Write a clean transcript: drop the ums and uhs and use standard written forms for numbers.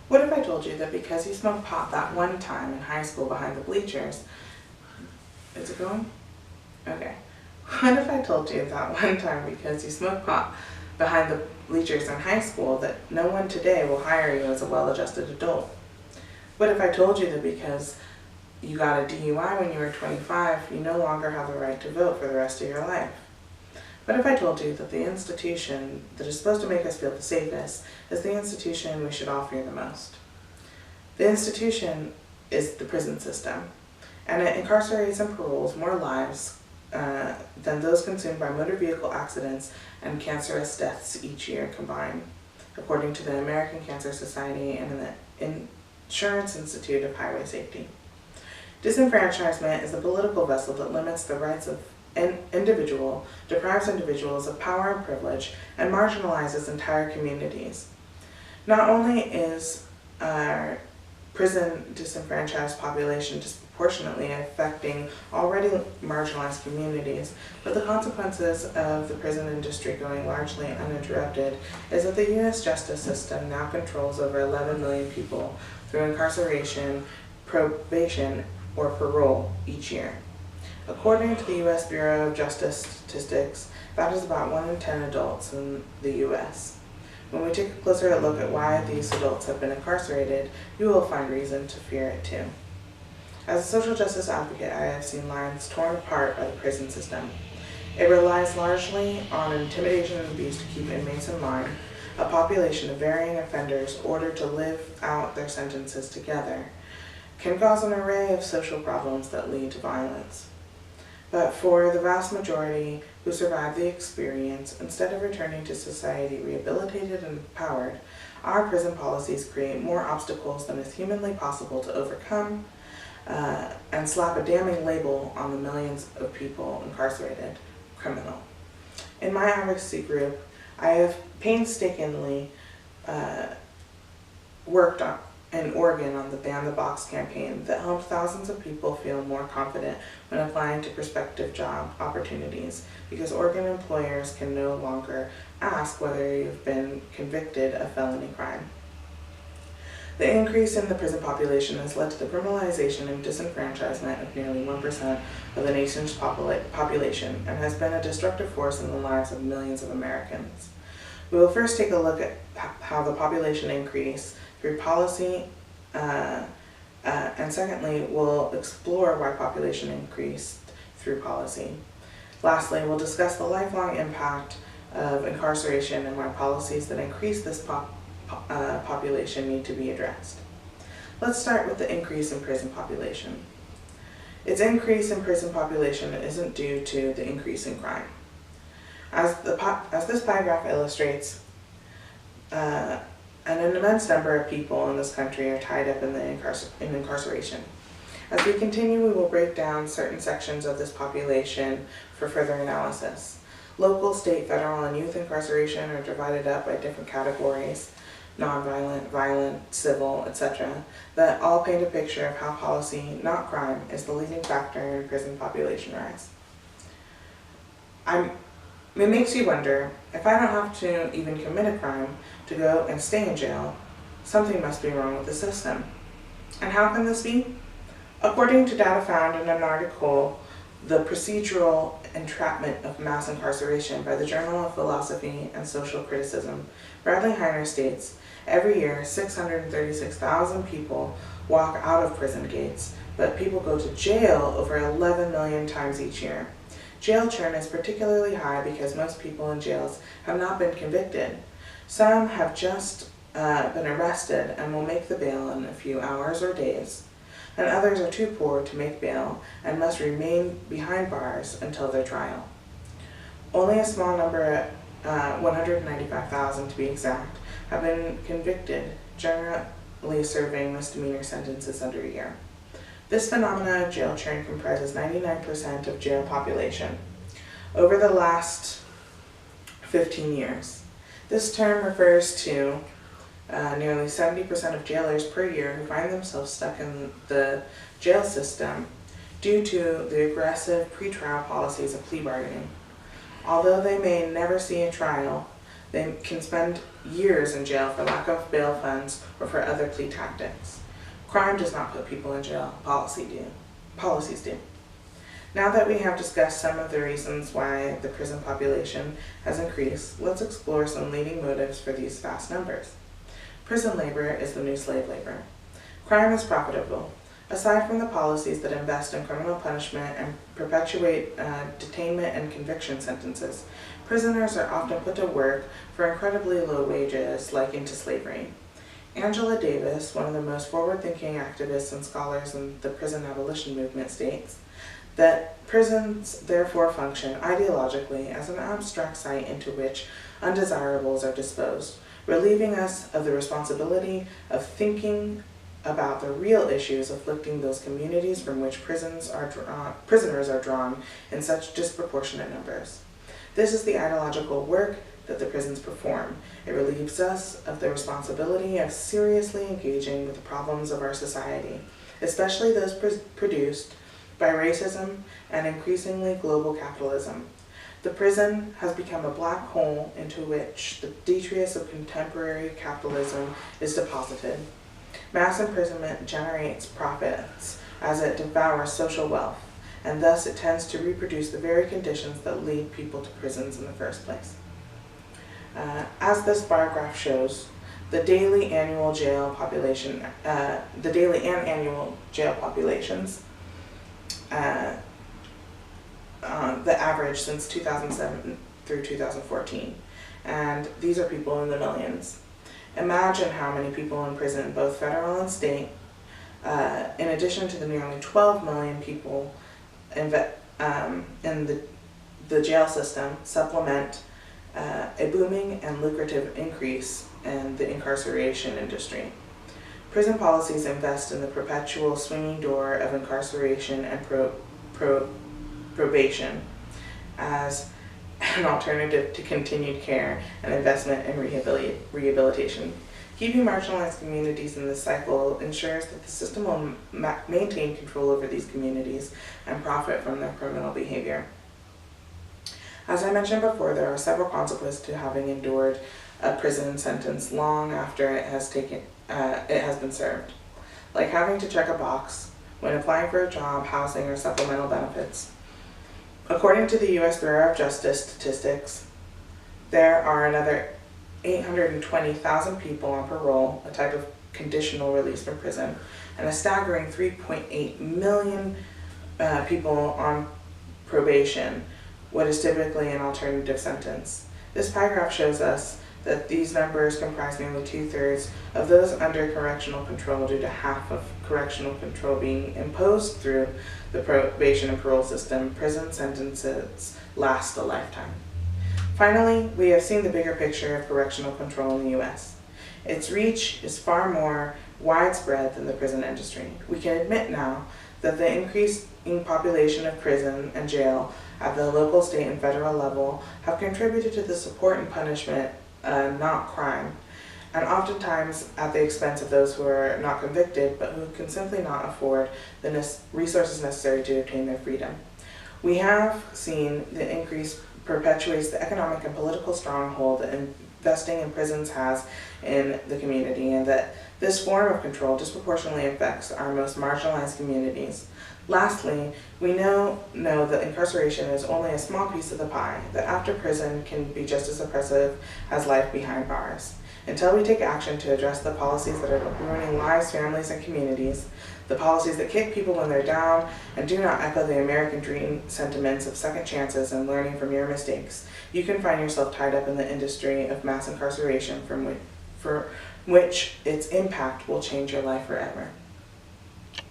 What if I told you that because you smoked pot that one time in high school behind the bleachers, is it going? Okay. What if I told you that one time because you smoked pot behind the bleachers in high school that no one today will hire you as a well-adjusted adult? What if I told you that because you got a DUI when you were 25, you no longer have the right to vote for the rest of your life? What if I told you that the institution that is supposed to make us feel the safest is the institution we should all fear the most? The institution is the prison system, and it incarcerates and paroles more lives than those consumed by motor vehicle accidents and cancerous deaths each year combined, according to the American Cancer Society and the Insurance Institute of Highway Safety. Disenfranchisement is the political vessel that limits the rights of an individual, deprives individuals of power and privilege, and marginalizes entire communities. Not only is our prison disenfranchised population disproportionately affecting already marginalized communities, but the consequences of the prison industry going largely uninterrupted is that the U.S. justice system now controls over 11 million people through incarceration, probation, or parole each year. According to the U.S. Bureau of Justice Statistics, that is about 1 in 10 adults in the U.S. When we take a closer look at why these adults have been incarcerated, you will find reason to fear it too. As a social justice advocate, I have seen lives torn apart by the prison system. It relies largely on intimidation and abuse to keep inmates in line, a population of varying offenders ordered to live out their sentences together, can cause an array of social problems that lead to violence. But for the vast majority who survive the experience, instead of returning to society rehabilitated and empowered, our prison policies create more obstacles than is humanly possible to overcome, and slap a damning label on the millions of people incarcerated: criminal. In my advocacy group, I have painstakingly worked in Oregon on the Ban the Box campaign that helped thousands of people feel more confident when applying to prospective job opportunities, because Oregon employers can no longer ask whether you've been convicted of felony crime. The increase in the prison population has led to the criminalization and disenfranchisement of nearly 1% of the nation's population and has been a destructive force in the lives of millions of Americans. We will first take a look at how the population increase through policy, and secondly, we'll explore why population increased through policy. Lastly, we'll discuss the lifelong impact of incarceration and why policies that increase this population need to be addressed. Let's start with the increase in prison population. Its increase in prison population isn't due to the increase in crime. As this pie graph illustrates, an immense number of people in this country are tied up in incarceration. As we continue, we will break down certain sections of this population for further analysis. Local, state, federal, and youth incarceration are divided up by different categories: nonviolent, violent, civil, etc., that all paint a picture of how policy, not crime, is the leading factor in prison population rise. It makes you wonder, if I don't have to even commit a crime to go and stay in jail, something must be wrong with the system. And how can this be? According to data found in an article, The Procedural Entrapment of Mass Incarceration by the Journal of Philosophy and Social Criticism, Bradley Heiner states, every year 636,000 people walk out of prison gates, but people go to jail over 11 million times each year. Jail churn is particularly high because most people in jails have not been convicted. Some have just been arrested and will make the bail in a few hours or days, and others are too poor to make bail and must remain behind bars until their trial. Only a small number, 195,000 to be exact, have been convicted, generally serving misdemeanor sentences under a year. This phenomenon of jail churn comprises 99% of jail population over the last 15 years. This term refers to nearly 70% of jailers per year who find themselves stuck in the jail system due to the aggressive pretrial policies of plea bargaining. Although they may never see a trial, They can spend years in jail for lack of bail funds or for other plea tactics. Crime does not put people in jail, policies do. Now that we have discussed some of the reasons why the prison population has increased, let's explore some leading motives for these vast numbers. Prison labor is the new slave labor. Crime is profitable. Aside from the policies that invest in criminal punishment and perpetuate detainment and conviction sentences, prisoners are often put to work for incredibly low wages, like into slavery. Angela Davis, one of the most forward-thinking activists and scholars in the prison abolition movement, states that prisons therefore function ideologically as an abstract site into which undesirables are disposed, relieving us of the responsibility of thinking about the real issues afflicting those communities from which prisoners are drawn in such disproportionate numbers. This is the ideological work that the prisons perform. It relieves us of the responsibility of seriously engaging with the problems of our society, especially those produced by racism and increasingly global capitalism. The prison has become a black hole into which the detritus of contemporary capitalism is deposited. Mass imprisonment generates profits as it devours social wealth, and thus it tends to reproduce the very conditions that lead people to prisons in the first place. As this bar graph shows, the daily and annual jail populations, the average since 2007 through 2014, and these are people in the millions. Imagine how many people in prison, both federal and state, in addition to the nearly 12 million people in the jail system, supplement a booming and lucrative increase in the incarceration industry. Prison policies invest in the perpetual swinging door of incarceration and probation as an alternative to continued care and investment in rehabilitation. Keeping marginalized communities in this cycle ensures that the system will maintain control over these communities and profit from their criminal behavior. As I mentioned before, there are several consequences to having endured a prison sentence long after it has been served, like having to check a box when applying for a job, housing, or supplemental benefits. According to the U.S. Bureau of Justice statistics, there are another 820,000 people on parole, a type of conditional release from prison, and a staggering 3.8 million people on probation, what is typically an alternative sentence. This pie graph shows us that these numbers comprise nearly 2/3 of those under correctional control due to half of correctional control being imposed through the probation and parole system. Prison sentences last a lifetime. Finally, we have seen the bigger picture of correctional control in the U.S. Its reach is far more widespread than the prison industry. We can admit now that the increasing population of prison and jail at the local, state, and federal level have contributed to the support and punishment, not crime, and oftentimes at the expense of those who are not convicted but who can simply not afford the resources necessary to obtain their freedom. We have seen the increase perpetuates the economic and political stronghold that investing in prisons has in the community, and that this form of control disproportionately affects our most marginalized communities. Lastly, we know that incarceration is only a small piece of the pie, that after prison can be just as oppressive as life behind bars. Until we take action to address the policies that are ruining lives, families, and communities, the policies that kick people when they're down and do not echo the American dream sentiments of second chances and learning from your mistakes, you can find yourself tied up in the industry of mass incarceration for which its impact will change your life forever.